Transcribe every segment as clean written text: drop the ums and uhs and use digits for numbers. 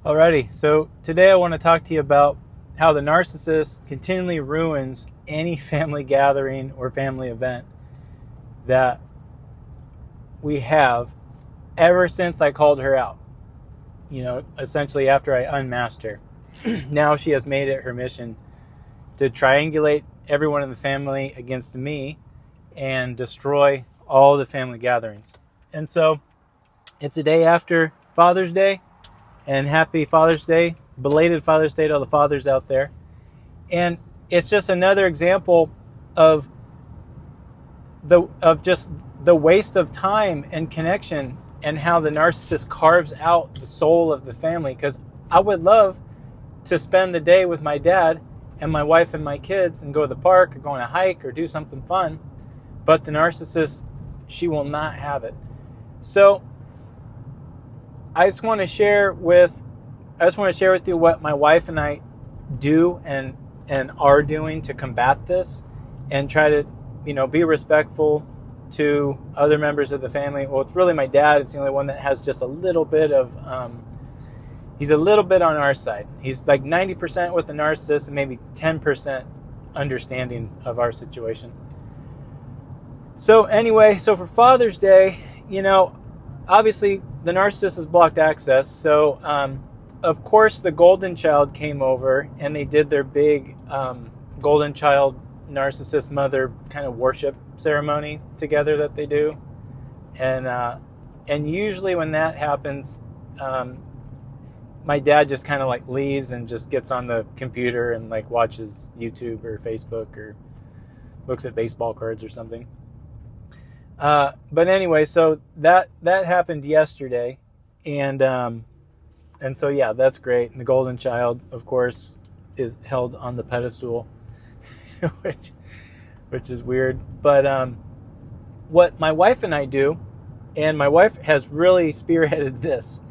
Alrighty, so today I want to talk to you about how the narcissist continually ruins any family gathering or family event that we have ever since I called her out. Essentially after I unmasked her. Now she has made it her mission to triangulate everyone in the family against me and destroy all the family gatherings. And so it's a day after Father's Day. And happy Father's Day, belated Father's Day to all the fathers out there. And it's just another example of just the waste of time and connection, and how the narcissist carves out the soul of the family. Because I would love to spend the day with my dad and my wife and my kids and go to the park or go on a hike or do something fun. But the narcissist, she will not have it. So I just want to share with you what my wife and I do and are doing to combat this, and try to, be respectful to other members of the family. Well, it's really my dad. It's the only one that has just a little bit of, he's a little bit on our side. He's like 90% with the narcissist and maybe 10% understanding of our situation. So anyway, for Father's Day, obviously the narcissist has blocked access. So, of course, the golden child came over and they did their big golden child narcissist mother kind of worship ceremony together that they do. And usually when that happens, my dad just kind of like leaves and just gets on the computer and like watches YouTube or Facebook or looks at baseball cards or something. But anyway, so that happened yesterday, and so yeah, that's great. And the golden child, of course, is held on the pedestal, which is weird. But what my wife and I do, and my wife has really spearheaded this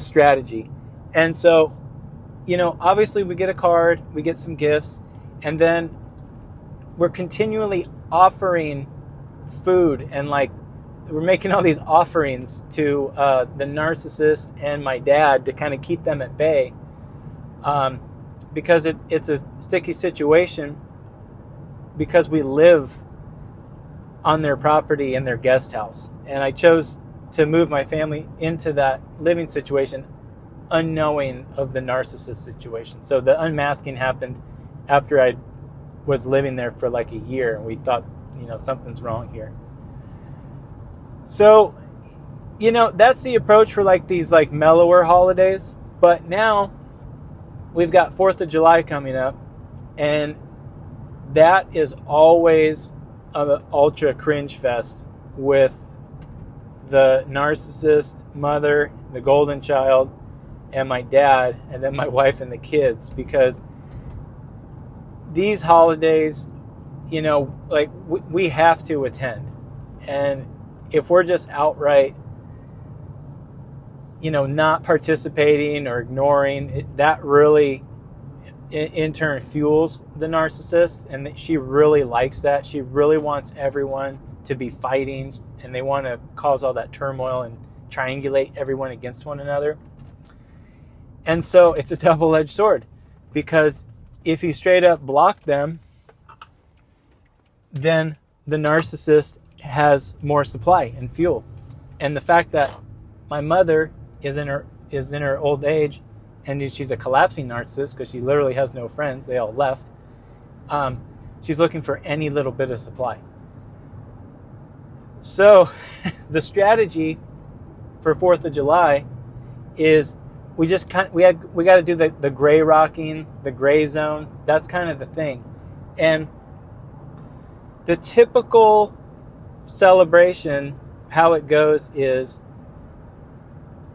strategy. And so, obviously we get a card, we get some gifts, and then we're continually offering food, and like we're making all these offerings to the narcissist and my dad to kind of keep them at bay, because it's a sticky situation, because we live on their property in their guest house, and I chose to move my family into that living situation unknowing of the narcissist situation. So the unmasking happened after I was living there for like a year, and we thought, something's wrong here. So, that's the approach for like these like mellower holidays. But now we've got 4th of July coming up, and that is always an ultra cringe fest with the narcissist mother, the golden child, and my dad, and then my wife and the kids, because these holidays, we have to attend. And if we're just outright, not participating or ignoring it, that really in turn fuels the narcissist, and she really likes that. She really wants everyone to be fighting, and they want to cause all that turmoil and triangulate everyone against one another. And so it's a double-edged sword, because if you straight up block them, then the narcissist has more supply and fuel. And the fact that my mother is in her old age, and she's a collapsing narcissist because she literally has no friends, they all left, she's looking for any little bit of supply. So the strategy for 4th of July is we got to do the gray rocking, the gray zone. That's kind of the thing. And the typical celebration, how it goes is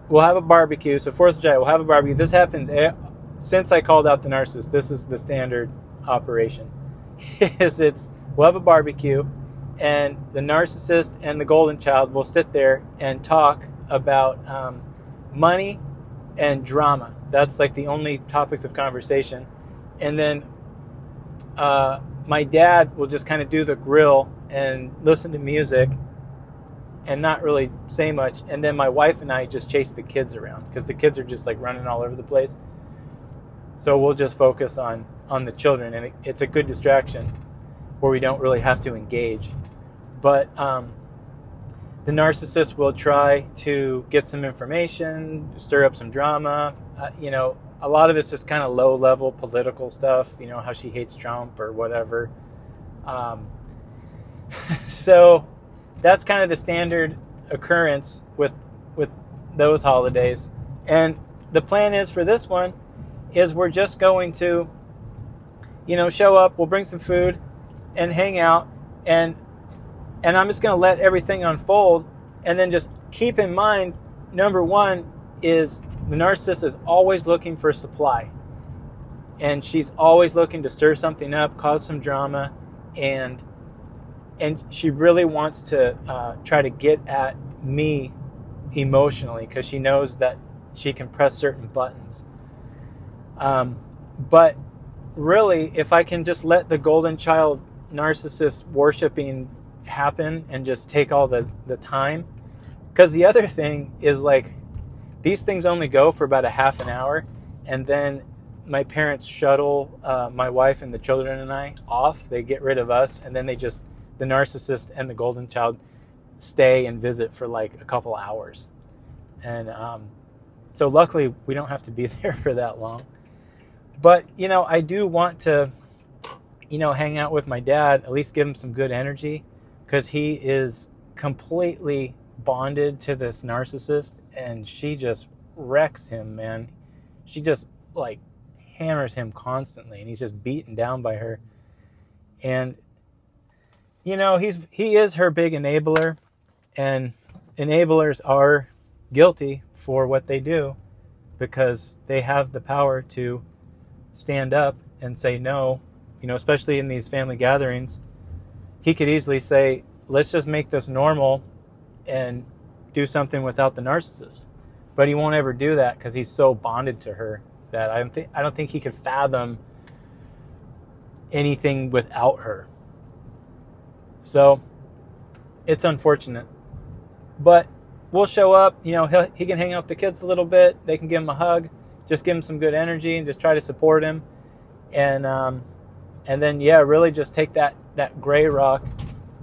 we'll have a barbecue. So 4th of July, we'll have a barbecue. This happens since I called out the narcissist. This is the standard operation. We'll have a barbecue, and the narcissist and the golden child will sit there and talk about money and drama. That's like the only topics of conversation. And then my dad will just kind of do the grill and listen to music and not really say much. And then my wife and I just chase the kids around because the kids are just like running all over the place. So we'll just focus on the children, and it's a good distraction where we don't really have to engage. But the narcissist will try to get some information, stir up some drama. A lot of it's just kind of low-level political stuff, how she hates Trump or whatever. So that's kind of the standard occurrence with those holidays. And the plan is for this one is we're just going to, show up, we'll bring some food and hang out, and I'm just going to let everything unfold. And then just keep in mind, number one is the narcissist is always looking for supply. And she's always looking to stir something up, cause some drama, and she really wants to try to get at me emotionally because she knows that she can press certain buttons. But really, if I can just let the golden child narcissist worshiping happen and just take all the time, because the other thing is like these things only go for about a half an hour, and then my parents shuttle my wife and the children and I off. They get rid of us, and then the narcissist and the golden child stay and visit for like a couple hours. And so luckily we don't have to be there for that long. But I do want to hang out with my dad, at least give him some good energy, because he is completely bonded to this narcissist, and she just wrecks him, man. She just like hammers him constantly, and he's just beaten down by her. And he is her big enabler, and enablers are guilty for what they do because they have the power to stand up and say no. Especially in these family gatherings, he could easily say, let's just make this normal and do something without the narcissist. But he won't ever do that because he's so bonded to her that I don't think he could fathom anything without her. So it's unfortunate. But we'll show up, he can hang out with the kids a little bit. They can give him a hug, just give him some good energy and just try to support him. And then, really just take that gray rock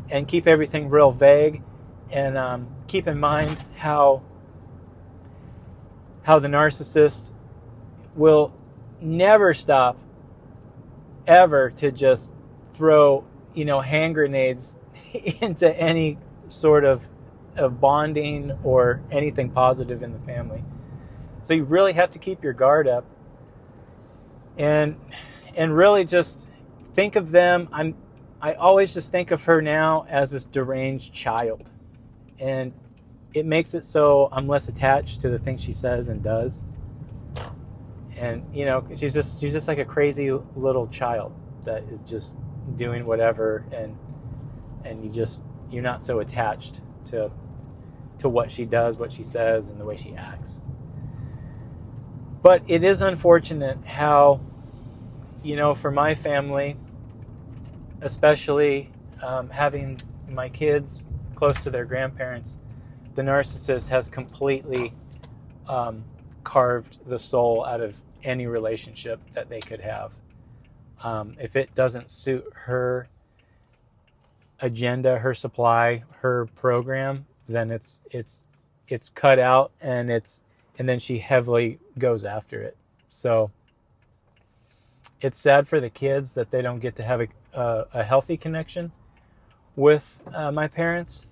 and keep everything real vague, and keep in mind how the narcissist will never stop ever to just throw, hand grenades into any sort of bonding or anything positive in the family. So you really have to keep your guard up and really just think of them. I always just think of her now as this deranged child, and it makes it so I'm less attached to the things she says and does. And she's just like a crazy little child that is just doing whatever, and you're not so attached to what she does, what she says, and the way she acts. But it is unfortunate how, for my family, especially having my kids close to their grandparents, the narcissist has completely carved the soul out of any relationship that they could have. If it doesn't suit her agenda, her supply, her program, then it's cut out, and then she heavily goes after it. So it's sad for the kids that they don't get to have a healthy connection with my parents.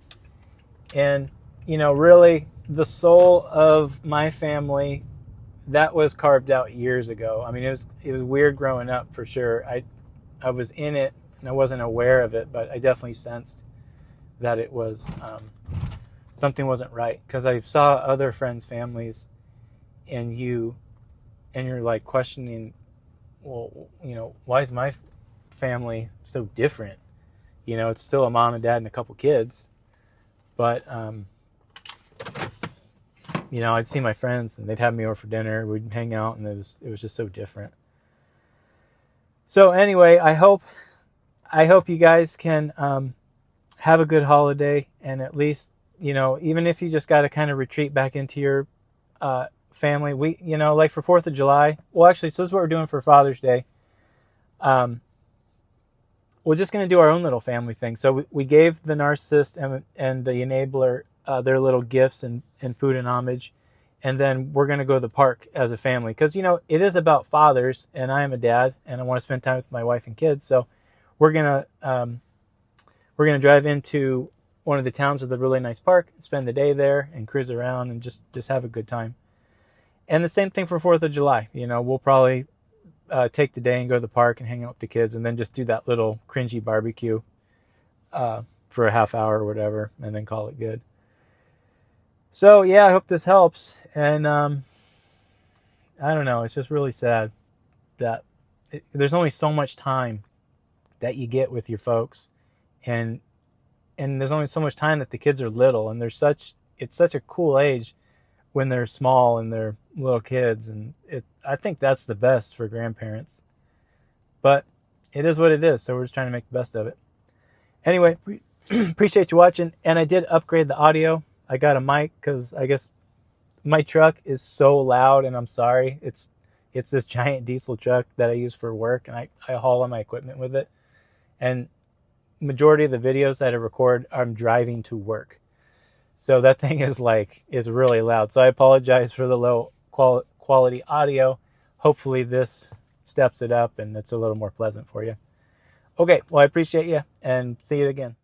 And really the soul of my family, that was carved out years ago. I mean, it was weird growing up, for sure. I was in it and I wasn't aware of it, but I definitely sensed that it was something wasn't right, because I saw other friends' families, and you're like questioning, well, why is my family so different? It's still a mom and dad and a couple kids, but I'd see my friends and they'd have me over for dinner, we'd hang out, and it was just so different. So anyway, I hope you guys can have a good holiday, and at least even if you just got to kind of retreat back into your family, like for 4th of July, well, actually, so this is what we're doing for Father's Day. We're just going to do our own little family thing. So we gave the narcissist and the enabler their little gifts and food and homage. And then we're going to go to the park as a family. Because, it is about fathers, and I am a dad, and I want to spend time with my wife and kids. So we're going to drive into one of the towns with a really nice park, spend the day there, and cruise around and just have a good time. And the same thing for 4th of July. We'll probably take the day and go to the park and hang out with the kids, and then just do that little cringy barbecue for a half hour or whatever, and then call it good. So yeah, I hope this helps. And I don't know, it's just really sad that there's only so much time that you get with your folks, and there's only so much time that the kids are little, and it's such a cool age when they're small and they're little kids, and I think that's the best for grandparents. But it is what it is, so we're just trying to make the best of it. Anyway, appreciate you watching, and I did upgrade the audio. I got a mic because I guess my truck is so loud, and I'm sorry. It's this giant diesel truck that I use for work, and I haul all my equipment with it. And majority of the videos that I record, I'm driving to work. So that thing is really loud. So I apologize for the low quality audio. Hopefully this steps it up and it's a little more pleasant for you. Okay, well, I appreciate you, and see you again.